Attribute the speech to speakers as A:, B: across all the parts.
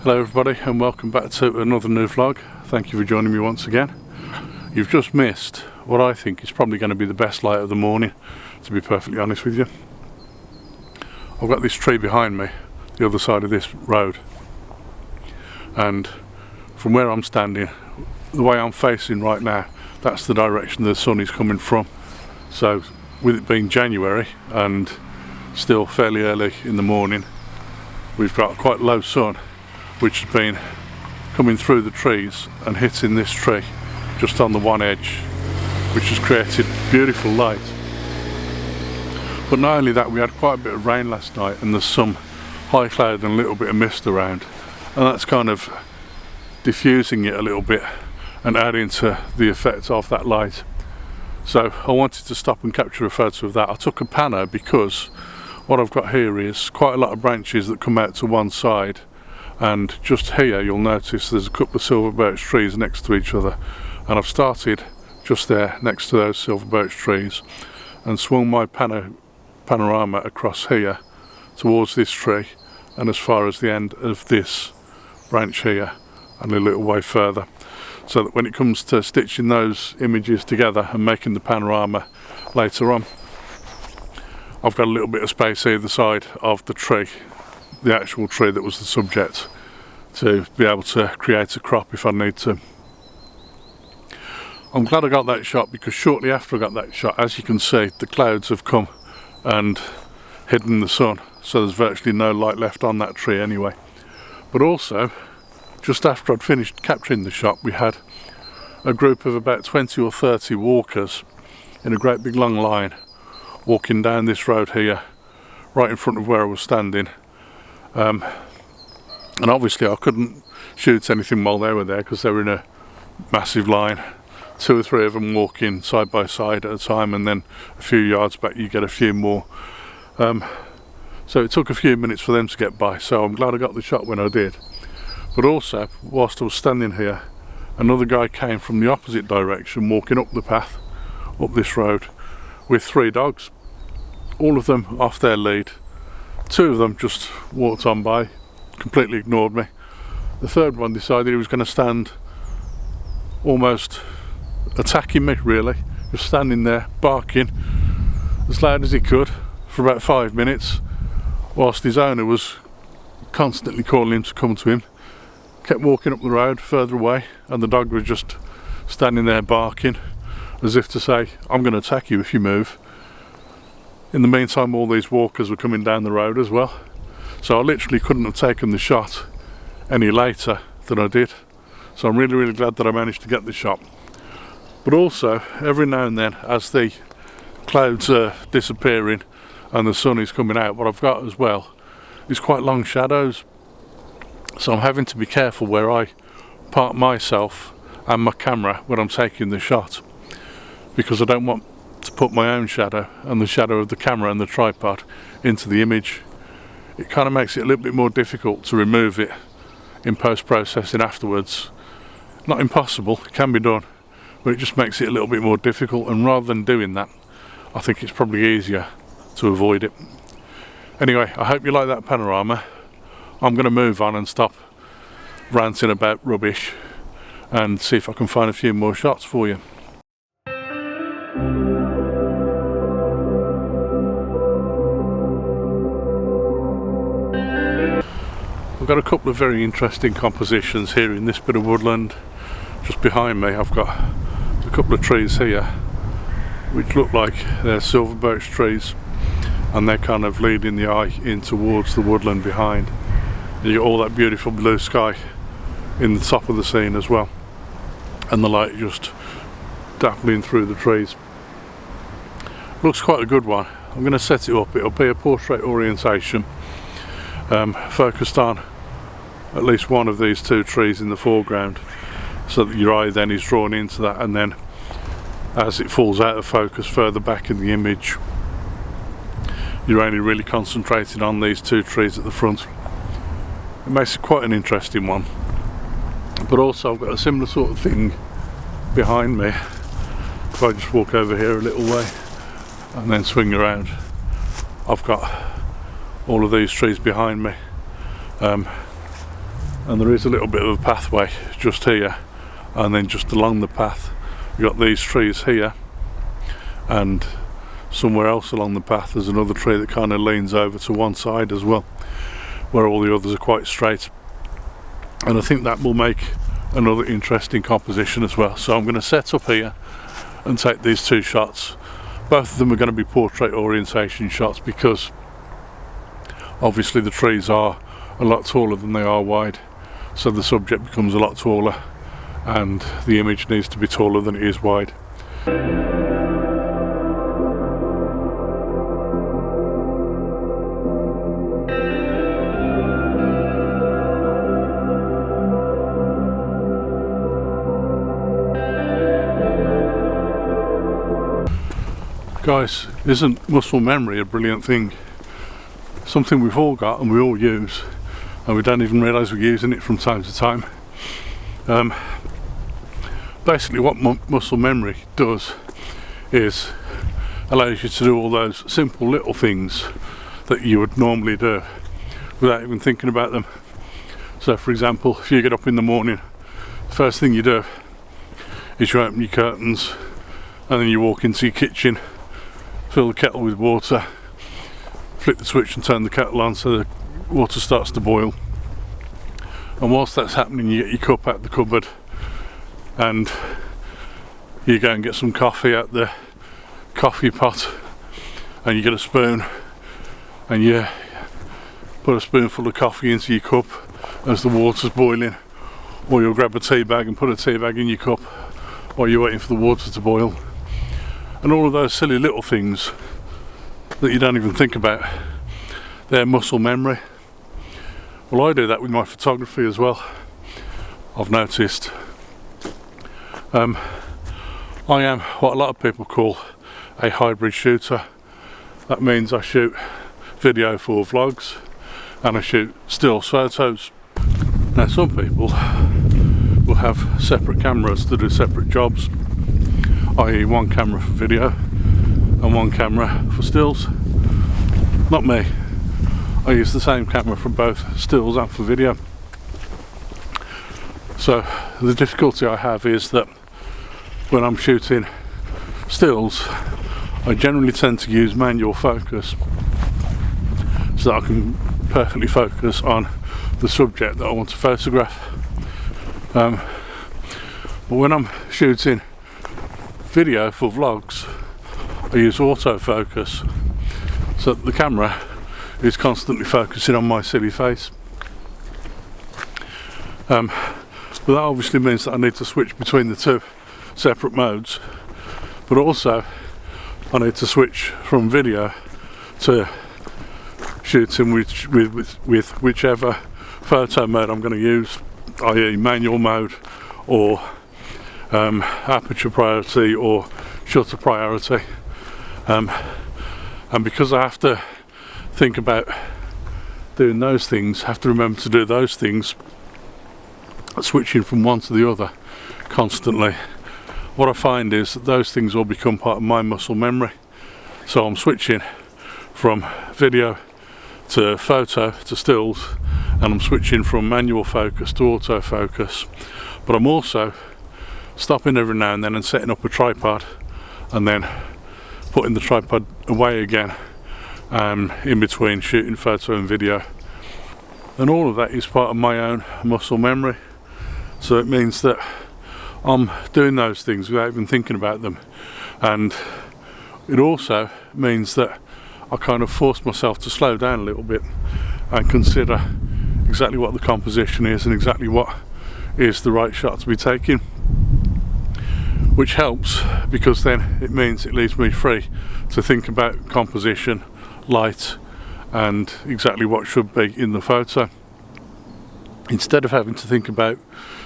A: Hello everybody and welcome back to another new vlog. Thank you for joining me once again. You've just missed what I think is probably going to be the best light of the morning, to be perfectly honest with you. I've got this tree behind me, the other side of this road, and from where I'm standing, the way I'm facing right now, that's the direction the sun is coming from. So with it being January and still fairly early in the morning, we've got quite low sun which has been coming through the trees and hitting this tree just on the one edge, which has created beautiful light. But not only that, we had quite a bit of rain last night and there's some high cloud and a little bit of mist around, and that's kind of diffusing it a little bit and adding to the effect of that light. So I wanted to stop and capture a photo of that. I took a pano because what I've got here is quite a lot of branches that come out to one side, and just here you'll notice there's a couple of silver birch trees next to each other, and I've started just there next to those silver birch trees and swung my panorama across here towards this tree and as far as the end of this branch here and a little way further, so that when it comes to stitching those images together and making the panorama later on, I've got a little bit of space either side of the tree, the actual tree that was the subject, to be able to create a crop if I need to. I'm glad I got that shot because shortly after I got that shot, as you can see, the clouds have come and hidden the sun, so there's virtually no light left on that tree anyway. But also, just after I'd finished capturing the shot, we had a group of about 20 or 30 walkers in a great big long line walking down this road here, right in front of where I was standing. And obviously I couldn't shoot anything while they were there because they were in a massive line, 2 or 3 of them walking side by side at a time, and then a few yards back you get a few more. So it took a few minutes for them to get by, so I'm glad I got the shot when I did. But also, whilst I was standing here, another guy came from the opposite direction walking up the path, up this road, with 3 dogs, all of them off their lead. 2 of them just walked on by, completely ignored me. The third one decided he was going to stand almost attacking me, really, just standing there barking as loud as he could for about 5 minutes, whilst his owner was constantly calling him to come to him. Kept walking up the road further away and the dog was just standing there barking as if to say, I'm going to attack you if you move. In the meantime, all these walkers were coming down the road as well, so I literally couldn't have taken the shot any later than I did. So I'm really glad that I managed to get the shot. But also, every now and then, as the clouds are disappearing and the sun is coming out, what I've got as well is quite long shadows. So I'm having to be careful where I park myself and my camera when I'm taking the shot, because I don't want to put my own shadow and the shadow of the camera and the tripod into the image. It kind of makes it a little bit more difficult to remove it in post-processing afterwards. Not impossible, it can be done, but it just makes it a little bit more difficult, and rather than doing that, I think it's probably easier to avoid it. Anyway, I hope you like that panorama. I'm going to move on and stop ranting about rubbish and see if I can find a few more shots for you. I've got a couple of very interesting compositions here in this bit of woodland. Just behind me I've got a couple of trees here which look like they're silver birch trees, and they're kind of leading the eye in towards the woodland behind. You get all that beautiful blue sky in the top of the scene as well, and the light just dappling through the trees. Looks quite a good one. I'm going to set it up. It'll be a portrait orientation, focused on at least one of these 2 trees in the foreground, so that your eye then is drawn into that, and then as it falls out of focus further back in the image, you're only really concentrating on these 2 trees at the front. It makes it quite an interesting one. But also I've got a similar sort of thing behind me. If I just walk over here a little way and then swing around, I've got all of these trees behind me. and there is a little bit of a pathway just here, and then just along the path you've got these trees here, and somewhere else along the path there's another tree that kind of leans over to one side as well, where all the others are quite straight, and I think that will make another interesting composition as well. So I'm going to set up here and take these two shots. Both of them are going to be portrait orientation shots, because obviously the trees are a lot taller than they are wide, so the subject becomes a lot taller and the image needs to be taller than it is wide. Guys, isn't muscle memory a brilliant thing? Something we've all got and we all use, and we don't even realise we're using it from time to time. Basically what muscle memory does is allows you to do all those simple little things that you would normally do without even thinking about them. So for example, if you get up in the morning, the first thing you do is you open your curtains, and then you walk into your kitchen, fill the kettle with water, flip the switch and turn the kettle on so the water starts to boil, and whilst that's happening you get your cup out the cupboard and you go and get some coffee out the coffee pot, and you get a spoon and you put a spoonful of coffee into your cup as the water's boiling, or you'll grab a tea bag and put a tea bag in your cup while you're waiting for the water to boil. And all of those silly little things that you don't even think about, they're muscle memory. Well, I do that with my photography as well, I've noticed. I am what a lot of people call a hybrid shooter. That means I shoot video for vlogs and I shoot still photos. Now some people will have separate cameras to do separate jobs, i.e. one camera for video and one camera for stills. Not me. I use the same camera for both stills and for video. So the difficulty I have is that when I'm shooting stills, I generally tend to use manual focus so that I can perfectly focus on the subject that I want to photograph. But when I'm shooting video for vlogs, I use autofocus, so that the camera is constantly focusing on my silly face. But that obviously means that I need to switch between the two separate modes, but also I need to switch from video to shooting with whichever photo mode I'm going to use, i.e. manual mode or aperture priority or shutter priority, and because I have to think about doing those things, have to remember to do those things, switching from one to the other constantly, what I find is that those things all become part of my muscle memory. So I'm switching from video to photo to stills, and I'm switching from manual focus to autofocus, but I'm also stopping every now and then and setting up a tripod and then putting the tripod away again in between shooting photo and video. And all of that is part of my own muscle memory. So it means that I'm doing those things without even thinking about them, and it also means that I kind of force myself to slow down a little bit and consider exactly what the composition is and exactly what is the right shot to be taking, which helps because then it means it leaves me free to think about composition, light, and exactly what should be in the photo, instead of having to think about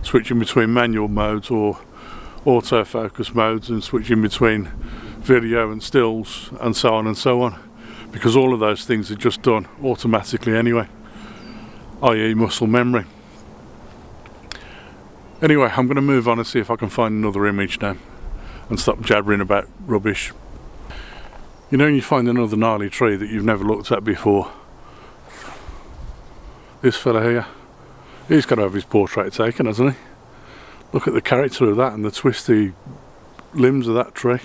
A: switching between manual modes or autofocus modes and switching between video and stills and so on and so on, because all of those things are just done automatically anyway, i.e. muscle memory. Anyway, I'm going to move on and see if I can find another image now and stop jabbering about rubbish. You know, when you find another gnarly tree that you've never looked at before, this fella here, He's got to have his portrait taken, hasn't he? Look at the character of that and the twisty limbs of that tree.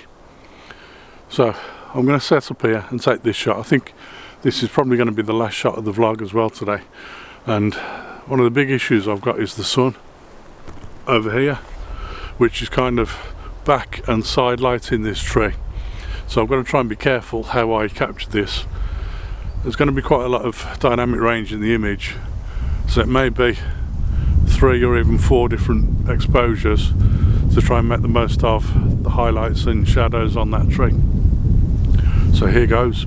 A: So I'm going to set up here and take this shot. I think this is probably going to be the last shot of the vlog as well today. And one of the big issues I've got is the sun over here, which is kind of back and side lighting this tree. So I've got to try and be careful how I capture this. There's going to be quite a lot of dynamic range in the image, so it may be 3 or even 4 different exposures to try and make the most of the highlights and shadows on that tree. So here goes.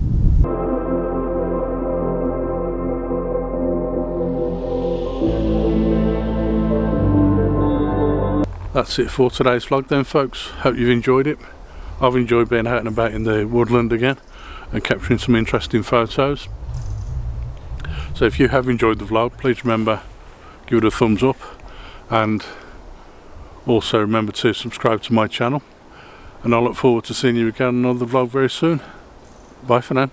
A: That's it for today's vlog then, folks. Hope you've enjoyed it. I've enjoyed being out and about in the woodland again and capturing some interesting photos. So if you have enjoyed the vlog, please remember, give it a thumbs up, and also remember to subscribe to my channel, and I look forward to seeing you again on another vlog very soon. Bye for now.